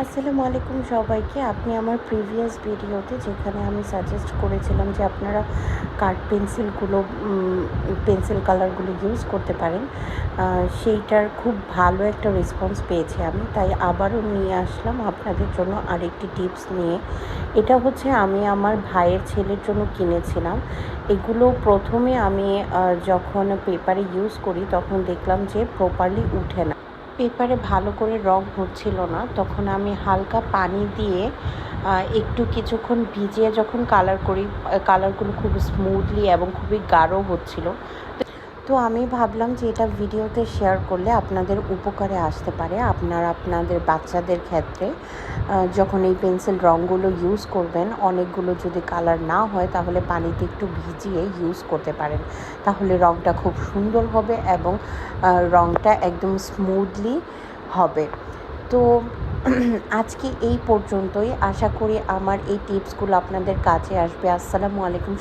আসসালামু আলাইকুম সবাইকে। আপনি আমার প্রিভিয়াস ভিডিওতে যেখানে আমি সাজেস্ট করেছিলাম যে আপনারা কাঠ পেন্সিলগুলো পেন্সিল কালারগুলো ইউজ করতে পারেন, সেইটার খুব ভালো একটা রেসপন্স পেয়েছি আমি। তাই আবারও নিয়ে আসলাম আপনাদের জন্য আরেকটি টিপস নিয়ে। এটা হচ্ছে আমি আমার ভাইয়ের ছেলের জন্য কিনেছিলাম। এগুলো প্রথমে আমি যখন পেপারে ইউজ করি তখন দেখলাম যে প্রপারলি উঠে না, পেপারে ভালো করে রং হচ্ছিল না। তখন আমি হালকা পানি দিয়ে একটু কিছুক্ষণ ভিজিয়ে যখন কালার করি, কালারগুলো খুব স্মুথলি এবং খুবই গাঢ় হচ্ছিল। তো আমি ভাবলাম যে এটা ভিডিওতে শেয়ার করলে আপনাদের উপকারে আসতে পারে। আপনারা আপনাদের বাচ্চাদের ক্ষেত্রে যখন এই পেন্সিল রঙগুলো ইউজ করবেন, অনেকগুলো যদি কালার না হয় তাহলে পানিতে একটু ভিজিয়ে ইউজ করতে পারেন। তাহলে রঙটা খুব সুন্দর হবে এবং রঙটা একদম স্মুথলি হবে। তো আজকে এই পর্যন্তই। আশা করি আমার এই টিপসগুলো আপনাদের কাজে আসবে। আসসালামু আলাইকুম।